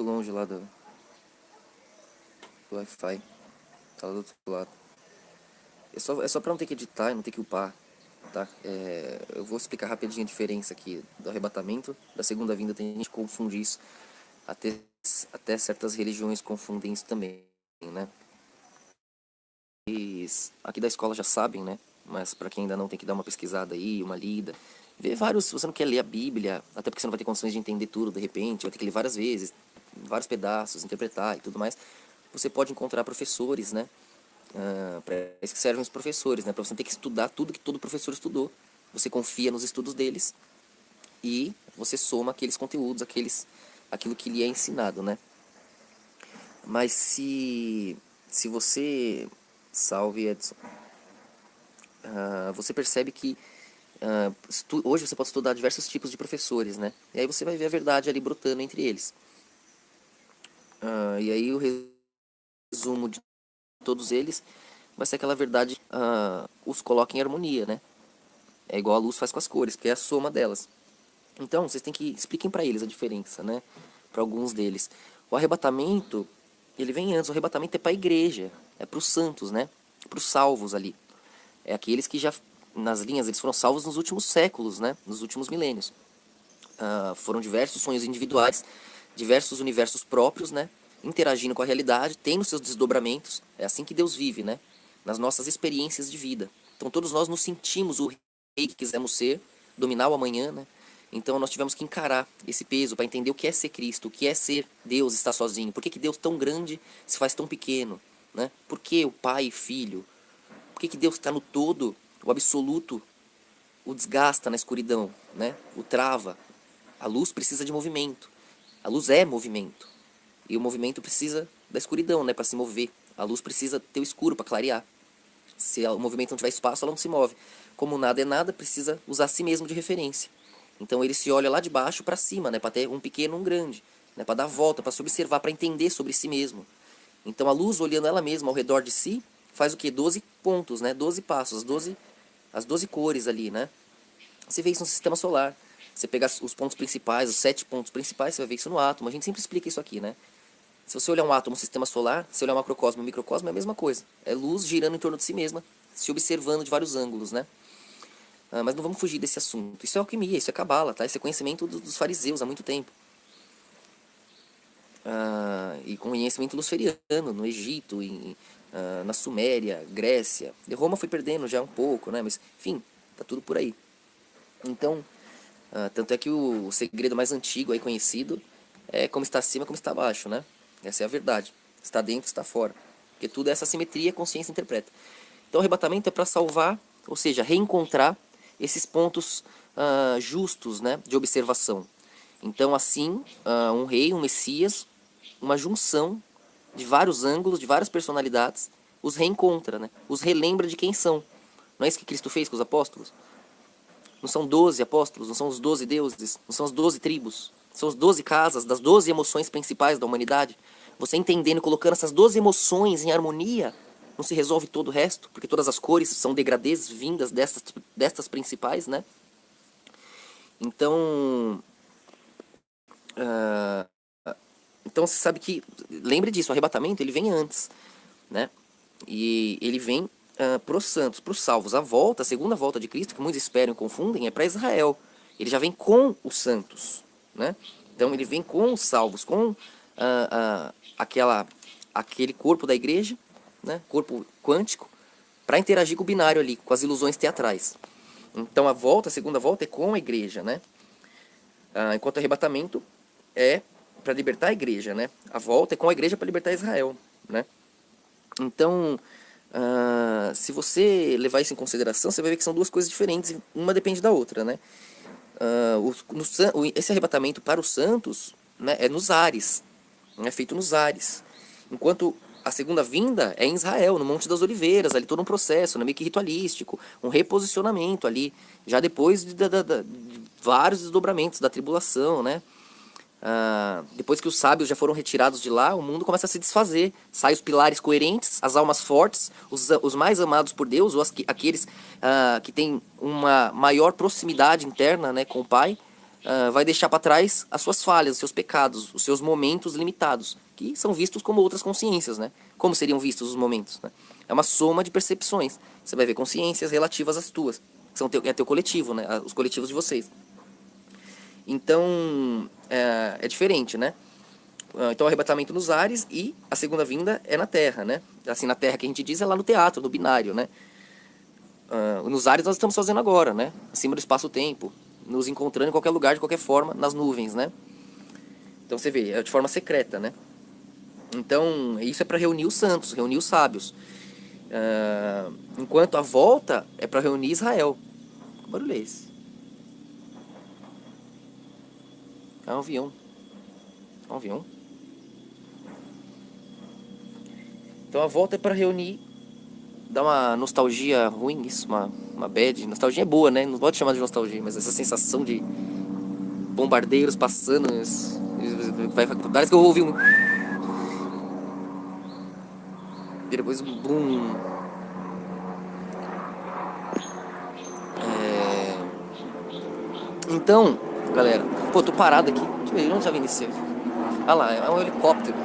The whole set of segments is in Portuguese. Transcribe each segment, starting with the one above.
muito longe lá do Wi-Fi. Tá lá do outro lado. É só pra não ter que editar e não ter que upar, tá? Eu vou explicar rapidinho a diferença aqui do arrebatamento. Da segunda vinda tem gente que confunde isso. Até certas religiões confundem isso também, né? Aqui da escola já sabem, né? Mas pra quem ainda não, tem que dar uma pesquisada aí, uma lida. Ver vários, se você não quer ler a Bíblia, até porque você não vai ter condições de entender tudo de repente, vai ter que ler várias vezes, vários pedaços, interpretar e tudo mais. Você pode encontrar professores, né? Para isso que servem os professores, né? Para você ter que estudar tudo que todo professor estudou. Você confia nos estudos deles e você soma aqueles conteúdos, aquilo que lhe é ensinado, né? Mas se você, salve Edson, você percebe que hoje você pode estudar diversos tipos de professores, né? E aí você vai ver a verdade ali brotando entre eles. E aí o resumo de todos eles vai ser aquela verdade, os coloca em harmonia, né? É igual a luz faz com as cores, que é a soma delas. Então, vocês têm que expliquem para eles a diferença, né? Para alguns deles. O arrebatamento, ele vem antes. O arrebatamento é para a igreja, é para os santos, né? Para os salvos ali. É aqueles que já, nas linhas, eles foram salvos nos últimos séculos, né? Nos últimos milênios. Foram diversos sonhos individuais, diversos universos próprios, né? Interagindo com a realidade, tendo seus desdobramentos. É assim que Deus vive, né? Nas nossas experiências de vida. Então todos nós nos sentimos o rei que quisemos ser, dominar o amanhã, né? Então nós tivemos que encarar esse peso para entender o que é ser Cristo, o que é ser Deus estar sozinho. Por que Deus tão grande se faz tão pequeno, né? Por que o Pai e Filho? Por que Deus está no todo, o absoluto, o desgasta na escuridão, né? O trava. A luz precisa de movimento. A luz é movimento. E o movimento precisa da escuridão, né, para se mover. A luz precisa ter o escuro para clarear. Se o movimento não tiver espaço, ela não se move. Como nada é nada, precisa usar a si mesmo de referência. Então ele se olha lá de baixo para cima, né, para ter um pequeno e um grande, né, para dar volta, para se observar, para entender sobre si mesmo. Então a luz, olhando ela mesma ao redor de si, faz o quê? 12 pontos, né? 12 passos, as 12 cores ali, né? Você vê isso no sistema solar. Você pegar os pontos principais, os 7 pontos principais, você vai ver isso no átomo. A gente sempre explica isso aqui, né? Se você olhar um átomo no sistema solar, se olhar um macrocosmo e um microcosmo, é a mesma coisa. É luz girando em torno de si mesma, se observando de vários ângulos, né? Mas não vamos fugir desse assunto. Isso é alquimia, isso é cabala, tá? Esse é conhecimento dos fariseus há muito tempo. E conhecimento luciferiano no Egito, na Suméria, Grécia. E Roma foi perdendo já um pouco, né? Mas, enfim, tá tudo por aí. Então, tanto é que o segredo mais antigo aí conhecido é como está acima, como está abaixo, né? Essa é a verdade. Está dentro, está fora. Porque tudo é essa simetria, a consciência interpreta. Então o arrebatamento é para salvar, ou seja, reencontrar esses pontos justos, né, de observação. Então assim, um rei, um messias, uma junção de vários ângulos, de várias personalidades, os reencontra, né? Os relembra de quem são. Não é isso que Cristo fez com os apóstolos? Não são 12 apóstolos, não são os 12 deuses, não são as 12 tribos, são as 12 casas das 12 emoções principais da humanidade. Você entendendo e colocando essas 12 emoções em harmonia, não se resolve todo o resto, porque todas as cores são degradês vindas destas principais, né? Então, então você sabe que, lembre disso, o arrebatamento ele vem antes, né? E ele vem para os santos, para os salvos. A volta, a segunda volta de Cristo, que muitos esperam e confundem, é para Israel. Ele já vem com os santos, né? Então ele vem com os salvos, com aquele corpo da igreja, né? Corpo quântico, para interagir com o binário ali, com as ilusões teatrais. Então a volta, a segunda volta é com a igreja, né? Enquanto o arrebatamento é para libertar a igreja, né? A volta é com a igreja para libertar Israel, né? Então, se você levar isso em consideração, você vai ver que são duas coisas diferentes, uma depende da outra, né? Esse arrebatamento para os santos, né, é nos ares, é feito nos ares, enquanto a segunda vinda é em Israel, no Monte das Oliveiras, ali todo um processo, né, meio que ritualístico, um reposicionamento ali, já depois de vários desdobramentos da tribulação, né? Depois que os sábios já foram retirados de lá, o mundo começa a se desfazer. Saem os pilares coerentes, as almas fortes, os mais amados por Deus, ou aqueles que têm uma maior proximidade interna, né, com o Pai. vai deixar para trás as suas falhas, os seus pecados, os seus momentos limitados, que são vistos como outras consciências, né? Como seriam vistos os momentos, né? É uma soma de percepções. Você vai ver consciências relativas às tuas, que são teu coletivo, né? Os coletivos de vocês. Então, é diferente, né? Então, o arrebatamento nos ares e a segunda vinda é na terra, né? Assim, na terra que a gente diz é lá no teatro, no binário, né? Nos ares nós estamos fazendo agora, né? Acima do espaço-tempo, nos encontrando em qualquer lugar, de qualquer forma, nas nuvens, né? Então você vê, é de forma secreta, né? Então, isso é para reunir os santos, reunir os sábios. Enquanto a volta é para reunir Israel. Que barulho é esse? É um avião. É um avião. Então a volta é para reunir. Dá uma nostalgia ruim isso, uma bad. Nostalgia é boa, né? Não pode chamar de nostalgia, mas essa sensação de bombardeiros passando. Parece que eu vou ouvir um. E depois um boom. Então, galera, pô, tô parado aqui. Deixa eu ver, onde tá vindo esse? Ah lá, é um helicóptero.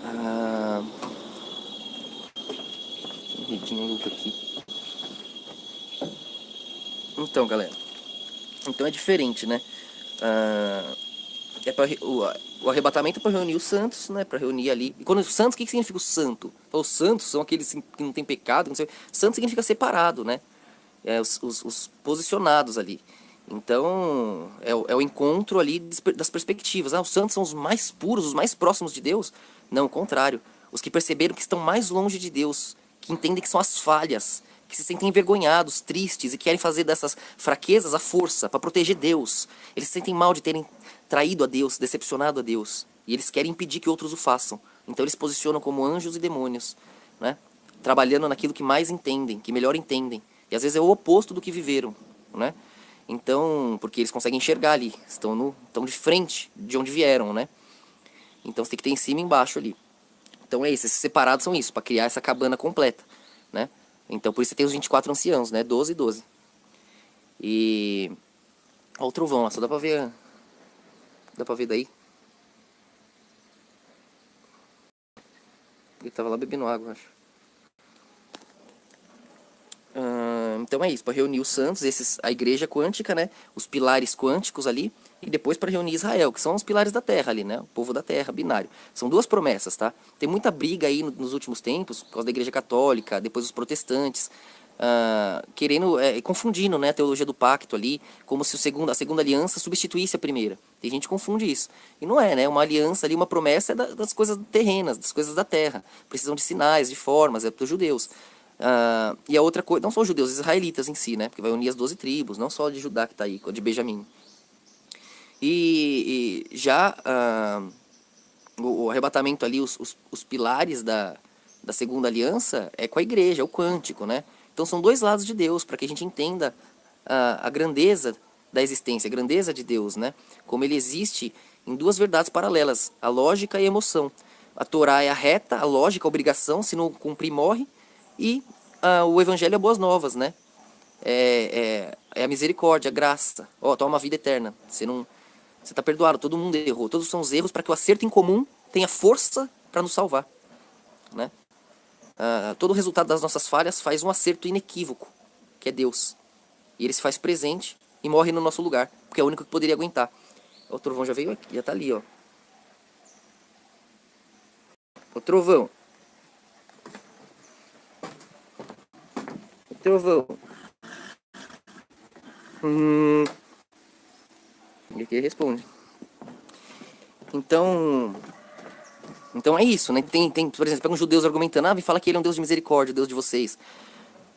Ah, tem um luta aqui. Então, galera. Então é diferente, né? É pra, o arrebatamento é para reunir os santos, né? Para reunir ali. E quando santos, o que significa o santo? Os santos são aqueles que não tem pecado. Não sei. Santo significa separado, né? Os posicionados ali. Então, é o encontro ali das perspectivas. Os santos são os mais puros, os mais próximos de Deus? Não, o contrário. Os que perceberam que estão mais longe de Deus, que entendem que são as falhas, que se sentem envergonhados, tristes e querem fazer dessas fraquezas a força para proteger Deus. Eles se sentem mal de terem traído a Deus, decepcionado a Deus. E eles querem impedir que outros o façam. Então eles se posicionam como anjos e demônios, né? Trabalhando naquilo que mais entendem, que melhor entendem. E às vezes é o oposto do que viveram, né? Então, porque eles conseguem enxergar ali, estão de frente de onde vieram, né? Então você tem que ter em cima e embaixo ali. Então é isso, esses separados são isso, para criar essa cabana completa, né? Então por isso você tem os 24 anciãos, né? 12 e 12. E... Olha o trovão lá, só dá pra ver... Dá pra ver daí? Ele tava lá bebendo água, acho. Então é isso, para reunir os santos, a igreja quântica, né? Os pilares quânticos ali, e depois para reunir Israel, que são os pilares da terra ali, né? O povo da terra, binário. São duas promessas, tá? Tem muita briga aí nos últimos tempos, por causa da igreja católica, depois os protestantes, querendo, confundindo, né, a teologia do pacto ali, como se a segunda aliança substituísse a primeira. Tem gente que confunde isso. E não é, né? Uma aliança ali, uma promessa é das coisas terrenas, das coisas da terra. Precisam de sinais, de formas, é para os judeus. E a outra coisa, não só os judeus, os israelitas em si, né? Porque vai unir as 12 tribos, não só de Judá que está aí, de Benjamim. E já o arrebatamento ali, os pilares da segunda aliança é com a igreja, é o quântico, né? Então são dois lados de Deus, para que a gente entenda a grandeza da existência, a grandeza de Deus, né? Como ele existe em duas verdades paralelas, a lógica e a emoção. A Torá é a reta, a lógica, a obrigação, se não cumprir, morre. E o evangelho é boas novas, né? É a misericórdia, a graça. Toma uma vida eterna. Você está perdoado, todo mundo errou. Todos são os erros para que o acerto em comum tenha força para nos salvar, né? Todo o resultado das nossas falhas faz um acerto inequívoco, que é Deus. E ele se faz presente e morre no nosso lugar, porque é o único que poderia aguentar. O trovão já veio aqui, já tá ali, ó. O trovão. O trovão. E aqui ele responde. Então é isso, né? Por exemplo, pega uns judeus argumentando, e fala que ele é um Deus de misericórdia, o Deus de vocês.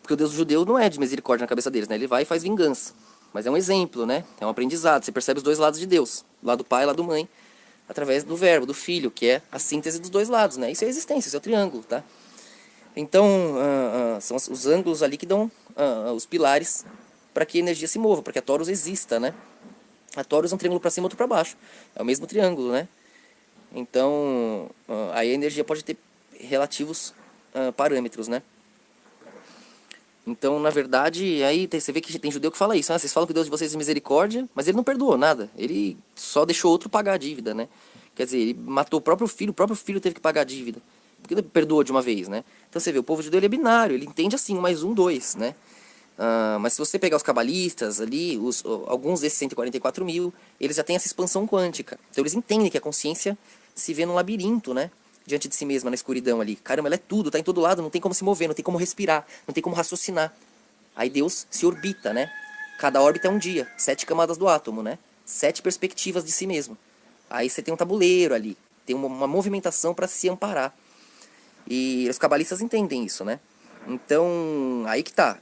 Porque o Deus judeu não é de misericórdia na cabeça deles, né? Ele vai e faz vingança. Mas é um exemplo, né? É um aprendizado. Você percebe os dois lados de Deus. Lado do pai e lado mãe. Através do verbo, do filho, que é a síntese dos dois lados, né? Isso é a existência, isso é o triângulo, tá? Então, são os ângulos ali que dão os pilares para que a energia se mova, para que a torus exista, né? A torus é um triângulo para cima e outro para baixo. É o mesmo triângulo, né? Então, aí a energia pode ter relativos parâmetros, né? Então, na verdade, aí você vê que tem judeu que fala isso. Vocês falam que Deus de vocês é misericórdia, mas ele não perdoou nada. Ele só deixou outro pagar a dívida, né? Quer dizer, ele matou o próprio filho teve que pagar a dívida. Porque ele perdoou de uma vez, né? Então você vê, o povo judeu ele é binário, ele entende assim, 1 mais 1, 2, né? Mas se você pegar os cabalistas ali, alguns desses 144 mil, eles já têm essa expansão quântica. Então eles entendem que a consciência se vê num labirinto, né? Diante de si mesma, na escuridão ali. Caramba, ela é tudo, tá em todo lado, não tem como se mover, não tem como respirar, não tem como raciocinar. Aí Deus se orbita, né? Cada órbita é um dia, 7 camadas do átomo, né? 7 perspectivas de si mesmo. Aí você tem um tabuleiro ali, tem uma movimentação para se amparar. E os cabalistas entendem isso, né? Então, aí que tá.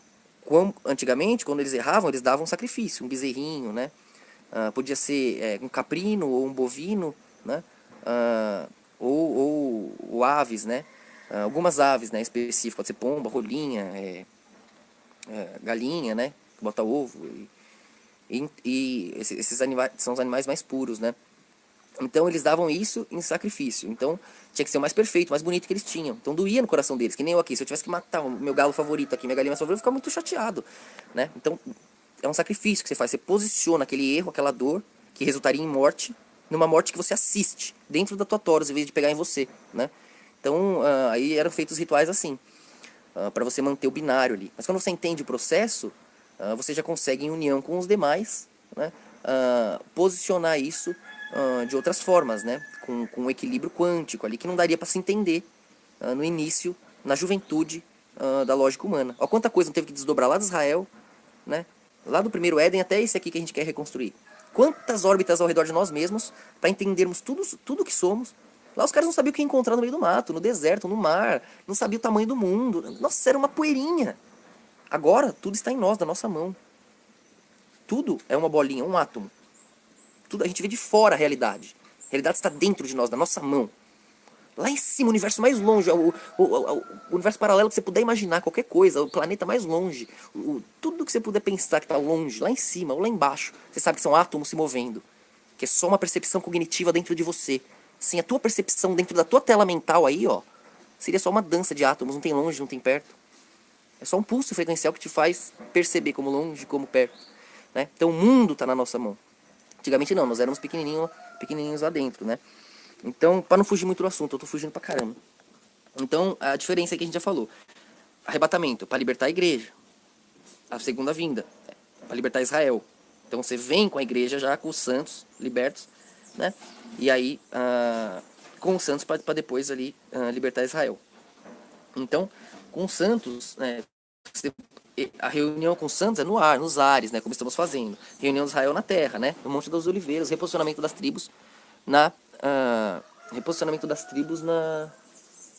Antigamente, quando eles erravam, eles davam um sacrifício, um bezerrinho, né? Podia ser um caprino ou um bovino, né? Ou aves, né? Algumas aves, né, específicas, pode ser pomba, rolinha, galinha, né? Que bota ovo. E esses animais são os animais mais puros, né? Então eles davam isso em sacrifício. Então tinha que ser o mais perfeito, o mais bonito que eles tinham. Então doía no coração deles, que nem eu aqui. Se eu tivesse que matar o meu galo favorito aqui, minha galinha favorita, eu ficava muito chateado, né? Então é um sacrifício que você faz. Você posiciona aquele erro, aquela dor, que resultaria em morte, numa morte que você assiste dentro da tua toros, em vez de pegar em você, né? Então aí eram feitos rituais assim, para você manter o binário ali. Mas quando você entende o processo, você já consegue, em união com os demais, né, posicionar isso de outras formas, né, com um equilíbrio quântico ali, que não daria para se entender no início, na juventude da lógica humana. Olha quanta coisa não teve que desdobrar lá de Israel, né, lá do primeiro Éden até esse aqui que a gente quer reconstruir. Quantas órbitas ao redor de nós mesmos para entendermos tudo que somos. Lá os caras não sabiam o que encontrar no meio do mato, no deserto, no mar, não sabiam o tamanho do mundo. Nossa, era uma poeirinha. Agora, tudo está em nós, da nossa mão. Tudo é uma bolinha, um átomo. Tudo a gente vê de fora a realidade. A realidade está dentro de nós, da nossa mão. Lá em cima, o universo mais longe, o universo paralelo que você puder imaginar, qualquer coisa, o planeta mais longe, tudo que você puder pensar que está longe, lá em cima ou lá embaixo, você sabe que são átomos se movendo. Que é só uma percepção cognitiva dentro de você. Sem a tua percepção dentro da tua tela mental aí, ó, seria só uma dança de átomos, não tem longe, não tem perto. É só um pulso frequencial que te faz perceber como longe, como perto, né? Então o mundo está na nossa mão. Antigamente não, nós éramos pequenininhos lá dentro, né? Então, para não fugir muito do assunto, eu tô fugindo pra caramba. Então, a diferença é que a gente já falou. Arrebatamento, para libertar a igreja. A segunda vinda, para libertar Israel. Então, você vem com a igreja já, com os santos libertos, né? E aí, com os santos para depois ali libertar Israel. Então, com os santos, a reunião com os santos é no ar, nos ares, né? Como estamos fazendo. Reunião de Israel na terra, né? No Monte das Oliveiras, reposicionamento das tribos na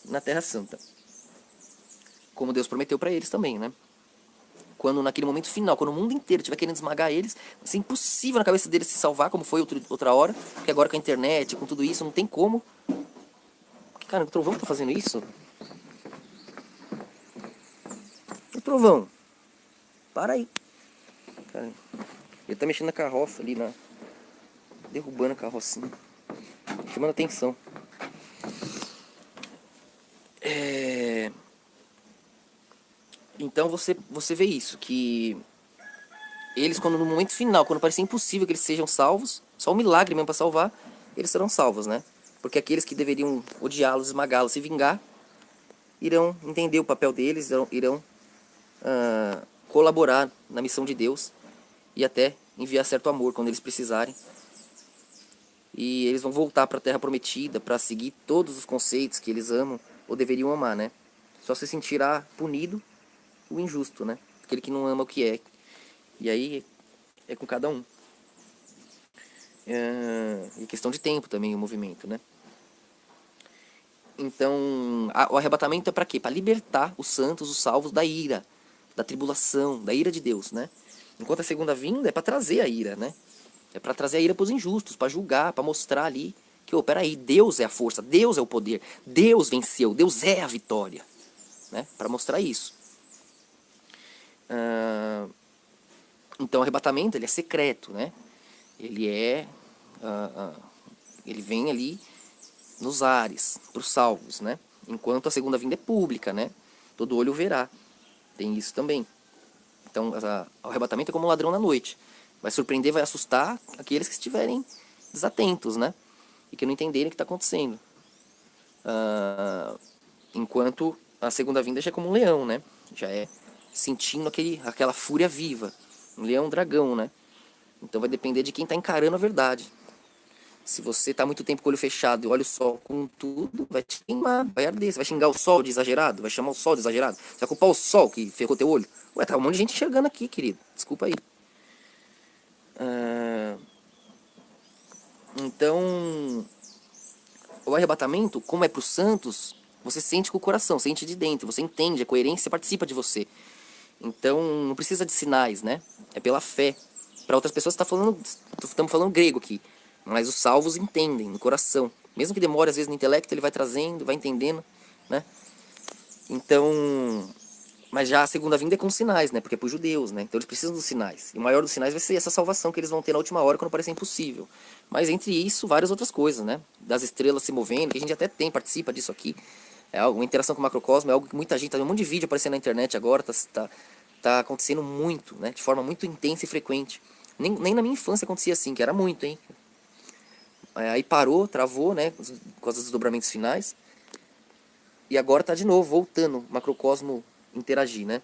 na Terra Santa, como Deus prometeu para eles também, né? Quando naquele momento final, quando o mundo inteiro estiver querendo esmagar eles, vai ser impossível na cabeça deles se salvar, como foi outra hora, porque agora com a internet, com tudo isso, não tem como. Porque, cara, o trovão tá fazendo isso? O trovão, para aí. Cara, ele tá mexendo na carroça ali, derrubando a carrocinha, chamando atenção. Então você vê isso, que eles, quando no momento final, quando parecia impossível que eles sejam salvos, só um milagre mesmo para salvar, eles serão salvos, né? Porque aqueles que deveriam odiá-los, esmagá-los, se vingar, irão entender o papel deles, irão colaborar na missão de Deus e até enviar certo amor quando eles precisarem. E eles vão voltar para a Terra Prometida para seguir todos os conceitos que eles amam ou deveriam amar, né? Só se sentirá punido o injusto, né? Aquele que não ama o que é. E aí é com cada um. E questão de tempo também o movimento, né? Então, o arrebatamento é para quê? Para libertar os santos, os salvos da ira, da tribulação, da ira de Deus, né? Enquanto a segunda vinda é para trazer a ira, né? É para trazer a ira para os injustos, para julgar, para mostrar ali que, peraí, Deus é a força, Deus é o poder, Deus venceu, Deus é a vitória, né? Para mostrar isso. Então o arrebatamento ele é secreto, né? Ele ele vem ali nos ares, para os salvos, né? enquanto a segunda vinda é pública, né? Todo olho verá. Tem isso também. Então, o arrebatamento é como um ladrão na noite. Vai surpreender, vai assustar aqueles que estiverem desatentos, né? E que não entenderem o que está acontecendo. Enquanto a segunda vinda já é como um leão, né? Já é sentindo aquela fúria viva. Um leão, um dragão, né? Então vai depender de quem está encarando a verdade. Se você está muito tempo com o olho fechado e olha o sol com tudo, vai te queimar, vai arder. Você vai xingar o sol de exagerado, vai chamar o sol de exagerado. Você vai culpar o sol que ferrou teu olho. Ué, tá um monte de gente enxergando aqui, querido. Desculpa aí. Então, o arrebatamento, como é para os santos, você sente com o coração, sente de dentro, você entende a coerência, participa de você. Então, não precisa de sinais, né? É pela fé. Para outras pessoas estamos falando grego aqui, mas os salvos entendem no coração. Mesmo que demore às vezes no intelecto, ele vai trazendo, vai entendendo, né? Então, mas já a segunda vinda é com sinais, né? Porque é para os judeus, né? Então eles precisam dos sinais. E o maior dos sinais vai ser essa salvação que eles vão ter na última hora quando parecer impossível. Mas entre isso, várias outras coisas, né? Das estrelas se movendo, que a gente até participa disso aqui. É algo, uma interação com o macrocosmo, é algo que muita gente, tá um monte de vídeo aparecendo na internet agora, tá acontecendo muito, né? De forma muito intensa e frequente. Nem na minha infância acontecia assim, que era muito, hein? Aí parou, travou, né? Por causa dos desdobramentos finais. E agora tá de novo, voltando, o macrocosmo interagir, né?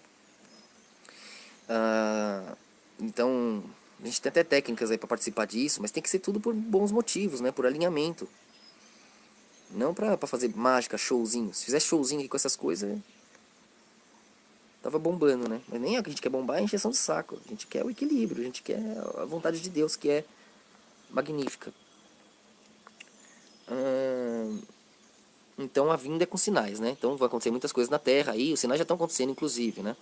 Então, a gente tem até técnicas aí para participar disso, mas tem que ser tudo por bons motivos, né? Por alinhamento. Não pra fazer mágica, showzinho. Se fizer showzinho aqui com essas coisas, tava bombando, né? Mas nem a gente quer bombar é encheção de saco. A gente quer o equilíbrio, a gente quer a vontade de Deus, que é magnífica. Então a vinda é com sinais, né? Então vai acontecer muitas coisas na Terra aí, os sinais já estão acontecendo, inclusive, né?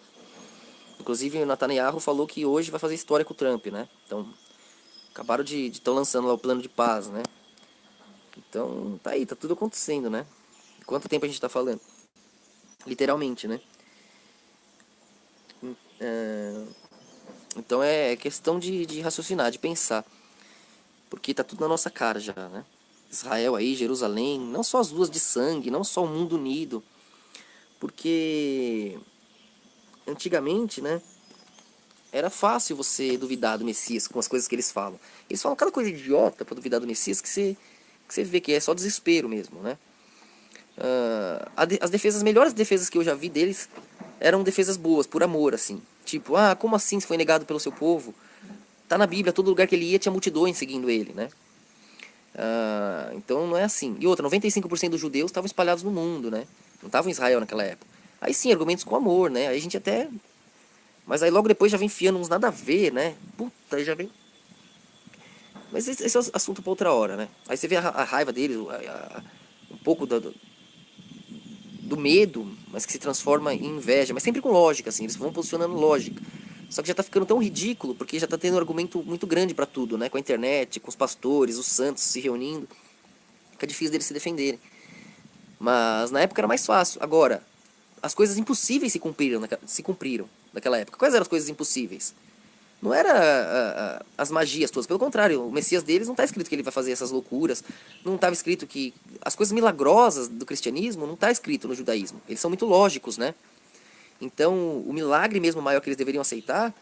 Inclusive o Netanyahu falou que hoje vai fazer história com o Trump, né? Então, acabaram de estar lançando lá o plano de paz, né? Então, tá aí, tá tudo acontecendo, né? Quanto tempo a gente tá falando? Literalmente, né? Então é questão de raciocinar, de pensar. Porque tá tudo na nossa cara já, né? Israel aí, Jerusalém, não só as duas de sangue, não só o mundo unido. Porque antigamente, né? Era fácil você duvidar do Messias com as coisas que eles falam. Eles falam cada coisa idiota pra duvidar do Messias que você vê que é só desespero mesmo, né? As melhores defesas que eu já vi deles eram defesas boas, por amor, assim. Tipo, como assim se foi negado pelo seu povo? Tá na Bíblia, todo lugar que ele ia tinha multidões seguindo ele, né? Então não é assim. E outra, 95% dos judeus estavam espalhados no mundo, né? Não estavam em Israel naquela época. Aí sim, argumentos com amor, né? Aí a gente até... Mas aí logo depois já vem enfiando uns nada a ver, né? Puta, aí já vem... Mas esse é assunto pra outra hora, né? Aí você vê a raiva deles, um pouco do medo, mas que se transforma em inveja, mas sempre com lógica, assim, eles vão posicionando lógica. Só que já tá ficando tão ridículo, porque já tá tendo um argumento muito grande pra tudo, né? Com a internet, com os pastores, os santos se reunindo. Fica difícil deles se defenderem. Mas na época era mais fácil. Agora, as coisas impossíveis se cumpriram naquela época. Quais eram as coisas impossíveis? Não era as magias todas, pelo contrário, o Messias deles não está escrito que ele vai fazer essas loucuras, não estava escrito que... As coisas milagrosas do cristianismo não está escrito no judaísmo, eles são muito lógicos, né? Então, o milagre mesmo maior que eles deveriam aceitar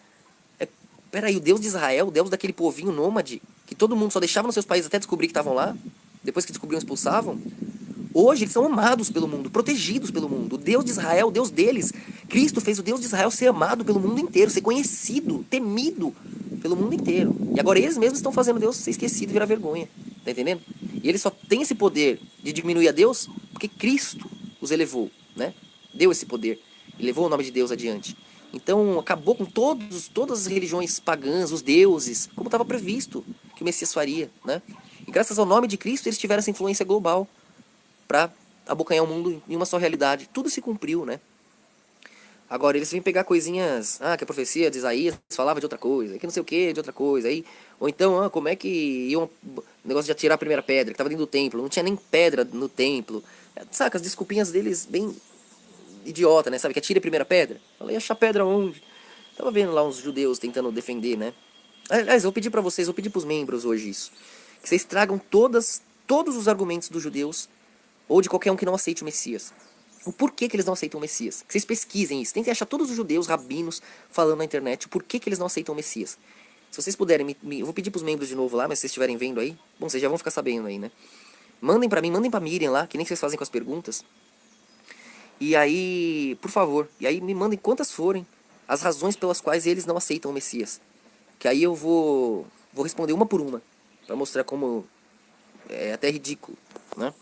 é... Peraí, o Deus de Israel, o Deus daquele povinho nômade, que todo mundo só deixava nos seus países até descobrir que estavam lá, depois que descobriam expulsavam, hoje eles são amados pelo mundo, protegidos pelo mundo. O Deus de Israel, o Deus deles, Cristo fez o Deus de Israel ser amado pelo mundo inteiro, ser conhecido, temido pelo mundo inteiro. E agora eles mesmos estão fazendo Deus ser esquecido e virar vergonha. Tá entendendo? E eles só têm esse poder de diminuir a Deus porque Cristo os elevou, né? Deu esse poder e levou o nome de Deus adiante. Então acabou com todas as religiões pagãs, os deuses, como estava previsto que o Messias faria, né? E graças ao nome de Cristo eles tiveram essa influência global para abocanhar o mundo em uma só realidade. Tudo se cumpriu, né? Agora, eles vêm pegar coisinhas... que a profecia de Isaías falava de outra coisa, que não sei o que, de outra coisa. Aí, ou então, como é que iam... O negócio de atirar a primeira pedra, que estava dentro do templo. Não tinha nem pedra no templo. Saca, as desculpinhas deles bem idiota, né? Sabe, que atire a primeira pedra. Falei, achar pedra onde? Tava vendo lá uns judeus tentando defender, né? Aliás, eu vou pedir pra vocês, vou pedir pros membros hoje isso. Que vocês tragam todos os argumentos dos judeus ou de qualquer um que não aceite o Messias. o porquê que eles não aceitam o Messias. Que vocês pesquisem isso. Tentem achar todos os judeus, rabinos, falando na internet o porquê que eles não aceitam o Messias. Se vocês puderem, eu vou pedir pros membros de novo lá, mas se vocês estiverem vendo aí, bom, vocês já vão ficar sabendo aí, né? Mandem pra mim, mandem pra Miriam lá, que nem vocês fazem com as perguntas. E aí, por favor, e aí me mandem quantas forem as razões pelas quais eles não aceitam o Messias. Que aí eu vou responder uma por uma, pra mostrar como é até ridículo, né?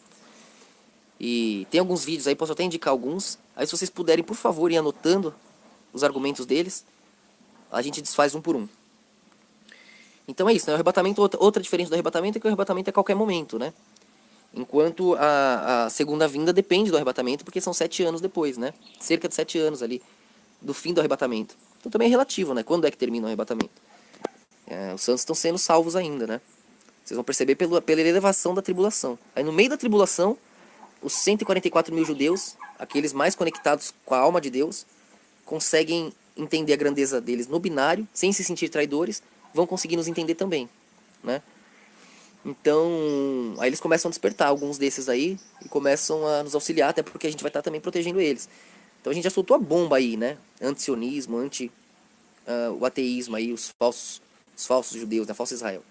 E tem alguns vídeos aí, posso até indicar alguns. Aí se vocês puderem, por favor, ir anotando os argumentos deles, a gente desfaz um por um. Então é isso, né? O arrebatamento, outra diferença do arrebatamento é que o arrebatamento é a qualquer momento, né? Enquanto a segunda vinda depende do arrebatamento, porque são 7 anos depois, né? Cerca de 7 anos ali do fim do arrebatamento. Então também é relativo, né? Quando é que termina o arrebatamento? Os santos estão sendo salvos ainda, né? Vocês vão perceber pela elevação da tribulação. Aí no meio da tribulação, os 144 mil judeus, aqueles mais conectados com a alma de Deus, conseguem entender a grandeza deles no binário, sem se sentir traidores, vão conseguir nos entender também, né? Então, aí eles começam a despertar, alguns desses aí, e começam a nos auxiliar, até porque a gente vai estar também protegendo eles. Então a gente já soltou a bomba aí, né? Anti-sionismo, o ateísmo aí, os falsos judeus, né? Falso Israel.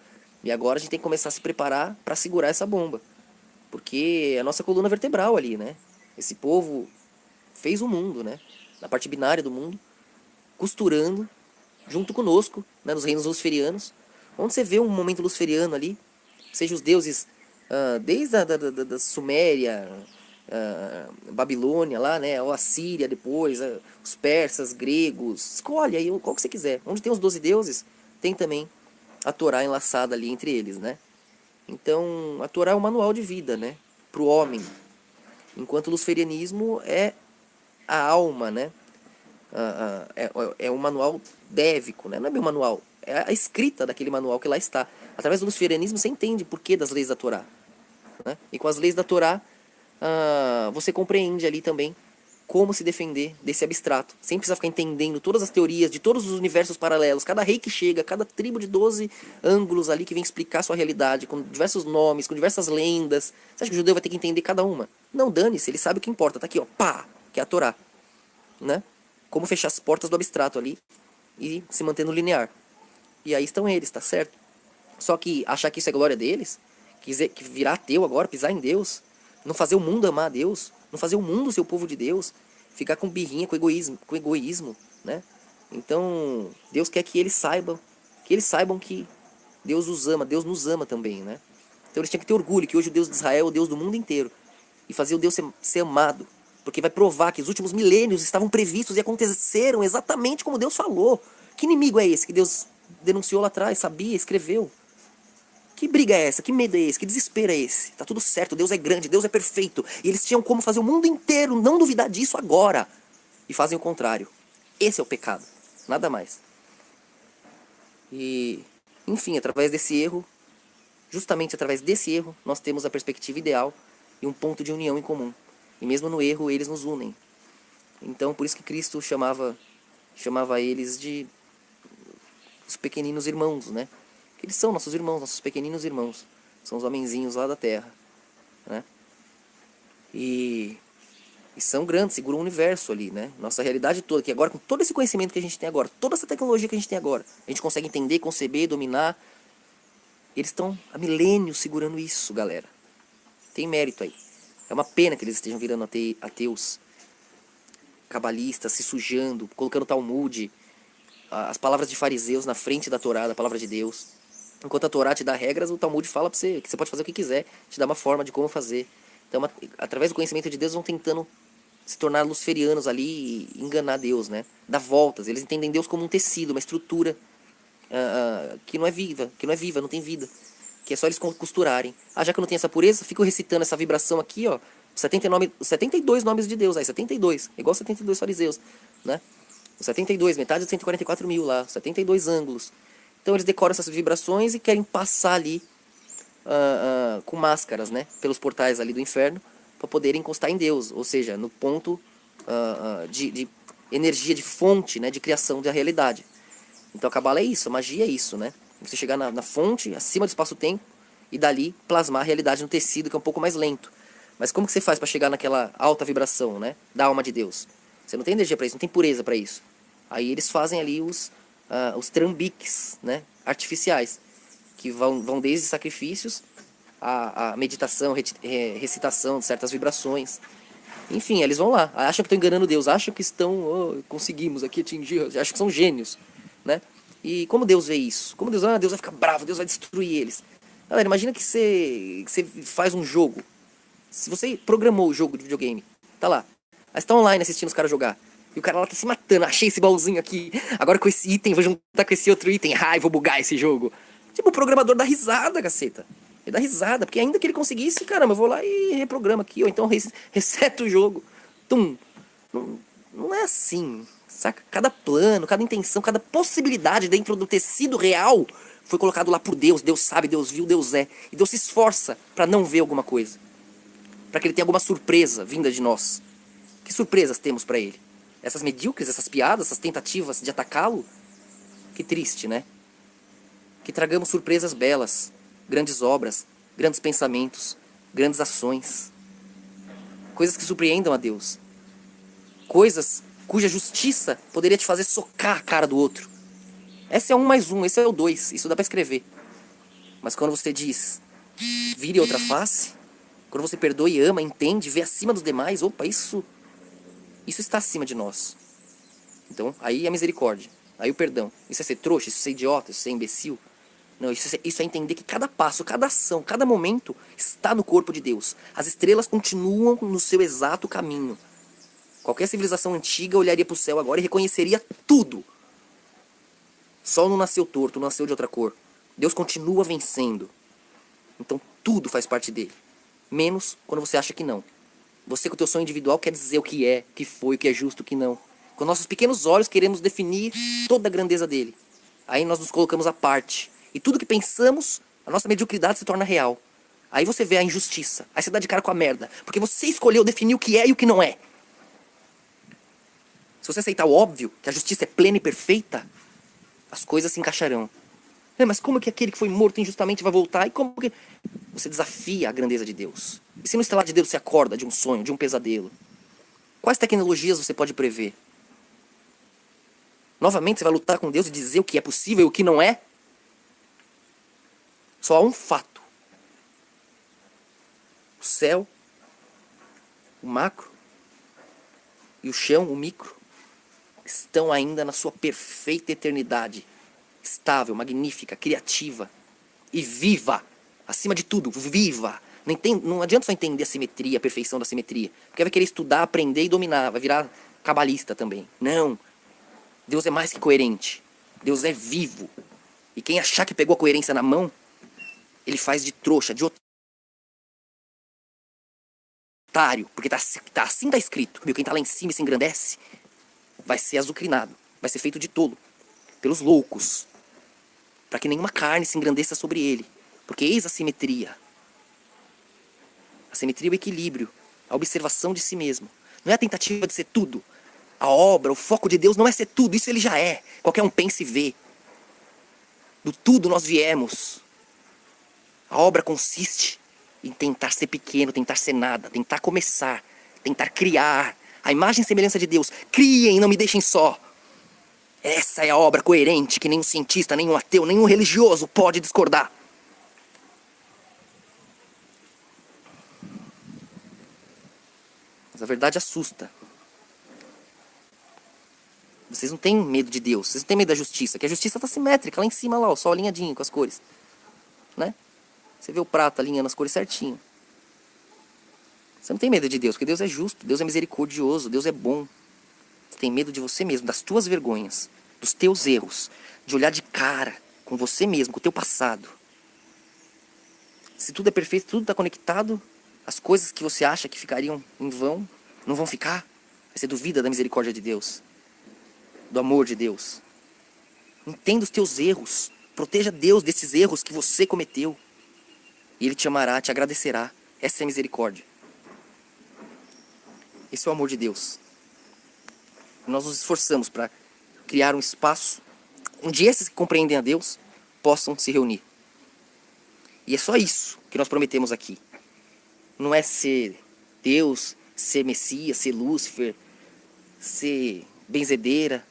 E agora a gente tem que começar a se preparar para segurar essa bomba. Porque é a nossa coluna vertebral ali, né? Esse povo fez o mundo, né? Na parte binária do mundo, costurando, junto conosco, né? Nos reinos luciferianos. Onde você vê um momento luciferiano ali, seja os deuses desde da Suméria, Babilônia lá, né? Ou Assíria depois, os persas, gregos. Escolhe aí qual que você quiser. Onde tem os 12 deuses, tem também a Torá enlaçada ali entre eles, né? Então, a Torá é um manual de vida, né? Para o homem. Enquanto o luciferianismo é a alma, né? É um manual dévico, né? Não é bem um manual. É a escrita daquele manual que lá está. Através do luciferianismo você entende o porquê das leis da Torá, né? E com as leis da Torá, você compreende ali também como se defender desse abstrato, sem precisar ficar entendendo todas as teorias de todos os universos paralelos, cada rei que chega, cada tribo de 12 ângulos ali que vem explicar sua realidade, com diversos nomes, com diversas lendas. Você acha que o judeu vai ter que entender cada uma? Não, dane-se, ele sabe o que importa, tá aqui, ó, pá, que é a Torá, né? Como fechar as portas do abstrato ali e se manter no linear. E aí estão eles, tá certo? Só que achar que isso é glória deles, que virar ateu agora, pisar em Deus, não fazer o mundo amar a Deus, não fazer o mundo ser o povo de Deus, ficar com birrinha, com egoísmo, né? Então, Deus quer que eles saibam que Deus os ama, Deus nos ama também, né? Então eles tinham que ter orgulho que hoje o Deus de Israel é o Deus do mundo inteiro. E fazer o Deus ser amado. Porque vai provar que os últimos milênios estavam previstos e aconteceram exatamente como Deus falou. Que inimigo é esse que Deus denunciou lá atrás, sabia, escreveu? Que briga é essa? Que medo é esse? Que desespero é esse? Tá tudo certo, Deus é grande, Deus é perfeito. E eles tinham como fazer o mundo inteiro não duvidar disso agora. E fazem o contrário. Esse é o pecado. Nada mais. E, enfim, através desse erro, justamente através desse erro, nós temos a perspectiva ideal e um ponto de união em comum. E mesmo no erro, eles nos unem. Então, por isso que Cristo chamava eles de os pequeninos irmãos, né? Que eles são nossos irmãos, nossos pequeninos irmãos. São os homenzinhos lá da terra, né? E são grandes, seguram o universo ali, né? Nossa realidade toda, que agora com todo esse conhecimento que a gente tem agora, toda essa tecnologia que a gente tem agora, a gente consegue entender, conceber, dominar. Eles estão há milênios segurando isso, galera. Tem mérito aí. É uma pena que eles estejam virando ateus, cabalistas, se sujando, colocando Talmud, as palavras de fariseus na frente da Torá, da palavra de Deus. Enquanto a Torá te dá regras, o Talmud fala pra você que você pode fazer o que quiser, te dá uma forma de como fazer. Então, através do conhecimento de Deus, vão tentando se tornar luciferianos ali e enganar Deus, né? Dar voltas. Eles entendem Deus como um tecido, uma estrutura que não é viva, não tem vida. Que é só eles costurarem. Já que eu não tenho essa pureza, fico recitando essa vibração aqui, ó. 72 nomes de Deus aí, 72. Igual 72 fariseus, né? Os 72, metade dos 144 mil lá, 72 ângulos. Então eles decoram essas vibrações e querem passar ali com máscaras, né? Pelos portais ali do inferno, para poderem encostar em Deus. Ou seja, no ponto de energia, de fonte, né? De criação da realidade. Então a Cabala é isso, a magia é isso, né? Você chegar na fonte, acima do espaço-tempo, e dali plasmar a realidade no tecido, que é um pouco mais lento. Mas como que você faz para chegar naquela alta vibração, né? Da alma de Deus? Você não tem energia para isso, não tem pureza para isso. Aí eles fazem ali os trambiques, né? Artificiais, que vão desde sacrifícios a meditação, recitação de certas vibrações. Enfim, eles vão lá, acham que estão enganando Deus, acham que estão, oh, conseguimos aqui atingir, acham que são gênios, né? E como Deus vê isso? Como Deus, Deus vai ficar bravo, Deus vai destruir eles. Galera, imagina que você faz um jogo. Se você programou o jogo de videogame, tá lá. Aí você tá online assistindo os caras jogar. E o cara lá tá se matando, achei esse baúzinho aqui. Agora com esse item, vou juntar com esse outro item. Ai, vou bugar esse jogo. Tipo, o programador dá risada, caceta. Ele dá risada, porque ainda que ele conseguisse, caramba, eu vou lá e reprograma aqui, ou então reseta o jogo. Tum. Não é assim, saca? Cada plano, cada intenção, cada possibilidade dentro do tecido real foi colocado lá por Deus. Deus sabe, Deus viu, Deus é. E Deus se esforça pra não ver alguma coisa. Pra que ele tenha alguma surpresa vinda de nós. Que surpresas temos pra ele? Essas medíocres, essas piadas, essas tentativas de atacá-lo? Que triste, né? Que tragamos surpresas belas, grandes obras, grandes pensamentos, grandes ações. Coisas que surpreendam a Deus. Coisas cuja justiça poderia te fazer socar a cara do outro. Esse é 1 mais 1, esse é o 2, isso dá pra escrever. Mas quando você diz, vire outra face, quando você perdoa e ama, entende, vê acima dos demais, opa, isso está acima de nós. Então, aí é misericórdia, aí o perdão. Isso é ser trouxa, isso é ser idiota, isso é ser imbecil. Não, isso é entender que cada passo, cada ação, cada momento está no corpo de Deus. As estrelas continuam no seu exato caminho. Qualquer civilização antiga olharia para o céu agora e reconheceria tudo. O sol não nasceu torto, não nasceu de outra cor. Deus continua vencendo. Então tudo faz parte dele. Menos quando você acha que não. Você com o teu sonho individual quer dizer o que é, o que foi, o que é justo, o que não. Com nossos pequenos olhos queremos definir toda a grandeza dele. Aí nós nos colocamos à parte. E tudo que pensamos, a nossa mediocridade se torna real. Aí você vê a injustiça. Aí você dá de cara com a merda. Porque você escolheu definir o que é e o que não é. Se você aceitar o óbvio, que a justiça é plena e perfeita, as coisas se encaixarão. Mas como que aquele que foi morto injustamente vai voltar? E como que... Você desafia a grandeza de Deus. E se no estelar de Deus você acorda de um sonho, de um pesadelo? Quais tecnologias você pode prever? Novamente você vai lutar com Deus e dizer o que é possível e o que não é? Só há um fato. O céu, o macro, e o chão, o micro, estão ainda na sua perfeita eternidade. Estável, magnífica, criativa e viva. Acima de tudo, viva. Não adianta só entender a simetria, a perfeição da simetria. Porque vai querer estudar, aprender e dominar. Vai virar cabalista também. Não. Deus é mais que coerente. Deus é vivo. E quem achar que pegou a coerência na mão, ele faz de trouxa, de otário. Porque assim tá escrito. Viu? Quem tá lá em cima e se engrandece vai ser azucrinado. Vai ser feito de tolo. Pelos loucos. Para que nenhuma carne se engrandeça sobre ele. Porque eis a simetria. A simetria é o equilíbrio. A observação de si mesmo. Não é a tentativa de ser tudo. A obra, o foco de Deus não é ser tudo. Isso ele já é. Qualquer um pensa e vê. Do tudo nós viemos. A obra consiste em tentar ser pequeno, tentar ser nada, tentar começar, tentar criar. A imagem e semelhança de Deus. Criem, não me deixem só. Essa é a obra coerente que nenhum cientista, nenhum ateu, nenhum religioso pode discordar. Mas a verdade assusta. Vocês não têm medo de Deus, vocês não têm medo da justiça, que a justiça está simétrica, lá em cima, lá, ó, só alinhadinho com as cores. Né? Você vê o prato alinhando as cores certinho. Você não tem medo de Deus, porque Deus é justo, Deus é misericordioso, Deus é bom. Você tem medo de você mesmo, das tuas vergonhas, dos teus erros, de olhar de cara com você mesmo, com o teu passado. Se tudo é perfeito, tudo está conectado, as coisas que você acha que ficariam em vão, não vão ficar. Aí você duvida da misericórdia de Deus, do amor de Deus. Entenda os teus erros, proteja Deus desses erros que você cometeu. E Ele te amará, te agradecerá. Essa é a misericórdia. Esse é o amor de Deus. Nós nos esforçamos para criar um espaço onde esses que compreendem a Deus possam se reunir. E é só isso que nós prometemos aqui. Não é ser Deus, ser Messias, ser Lúcifer, ser benzedeira.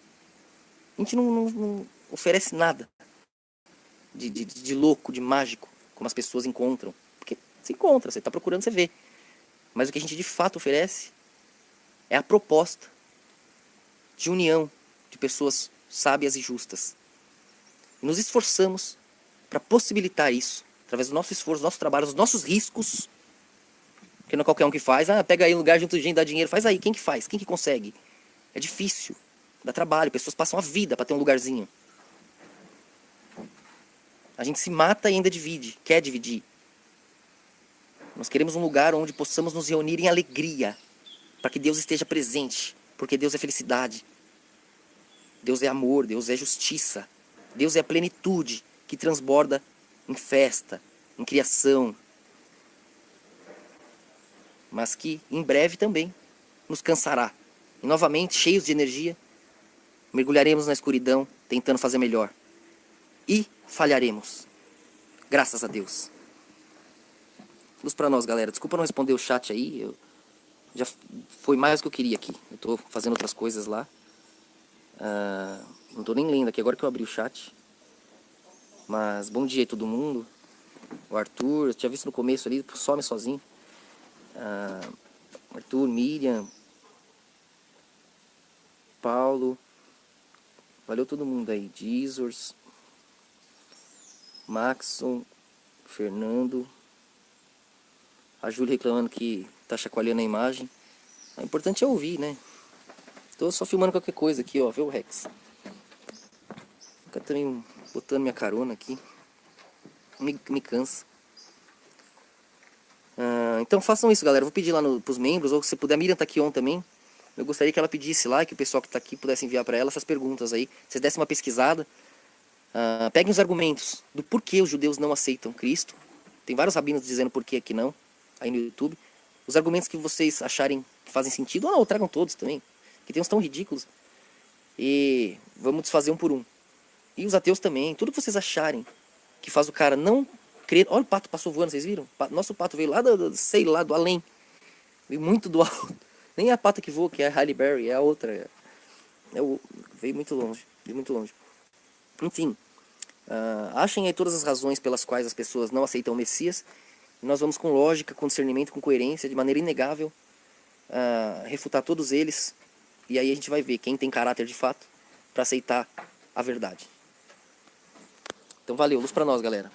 A gente não oferece nada de louco, de mágico, como as pessoas encontram. Porque você encontra, você está procurando, você vê. Mas o que a gente de fato oferece é a proposta de união de pessoas sábias e justas. E nos esforçamos para possibilitar isso, através do nosso esforço, do nosso trabalho, dos nossos riscos. Porque não é qualquer um que faz. Ah, pega aí um lugar, junto de gente, dá dinheiro. Faz aí, quem que faz? Quem que consegue? É difícil, dá trabalho, pessoas passam a vida para ter um lugarzinho. A gente se mata e ainda divide, quer dividir. Nós queremos um lugar onde possamos nos reunir em alegria, para que Deus esteja presente, porque Deus é felicidade, Deus é amor, Deus é justiça, Deus é a plenitude que transborda em festa, em criação, mas que em breve também nos cansará. E novamente, cheios de energia, mergulharemos na escuridão, tentando fazer melhor. E falharemos. Graças a Deus. Luz pra nós, galera. Desculpa não responder o chat aí. Já foi mais do que eu queria aqui. Eu tô fazendo outras coisas lá. Não tô nem lendo aqui agora que eu abri o chat. Mas bom dia aí todo mundo. O Arthur, eu tinha visto no começo ali, some sozinho. Arthur, Miriam, Paulo. Valeu todo mundo aí. Jesus, Maxon, Fernando. A Júlia reclamando que tá chacoalhando a imagem. O importante é ouvir, né? Tô só filmando qualquer coisa aqui, ó. Vê o Rex. Fica também botando minha carona aqui. Me cansa. Então façam isso, galera. Eu vou pedir lá pros membros, ou se puder, a Miriam tá aqui on também. Eu gostaria que ela pedisse lá, que o pessoal que tá aqui pudesse enviar pra ela essas perguntas aí. Vocês dessem uma pesquisada. Peguem os argumentos do porquê os judeus não aceitam Cristo. Tem vários rabinos dizendo porquê aqui não, aí no YouTube. Os argumentos que vocês acharem que fazem sentido, ou não, tragam todos também, que tem uns tão ridículos. E vamos desfazer um por um. E os ateus também, tudo que vocês acharem que faz o cara não crer. Olha, o pato passou voando, vocês viram? Nosso pato veio lá sei lá, do além. Veio muito do alto. Nem é a pata que voa, que é a Halle Berry, é a outra. Veio muito longe, veio muito longe. Enfim, achem aí todas as razões pelas quais as pessoas não aceitam o Messias. E nós vamos com lógica, com discernimento, com coerência, de maneira inegável, refutar todos eles. E aí a gente vai ver quem tem caráter de fato para aceitar a verdade. Então valeu, luz pra nós, galera.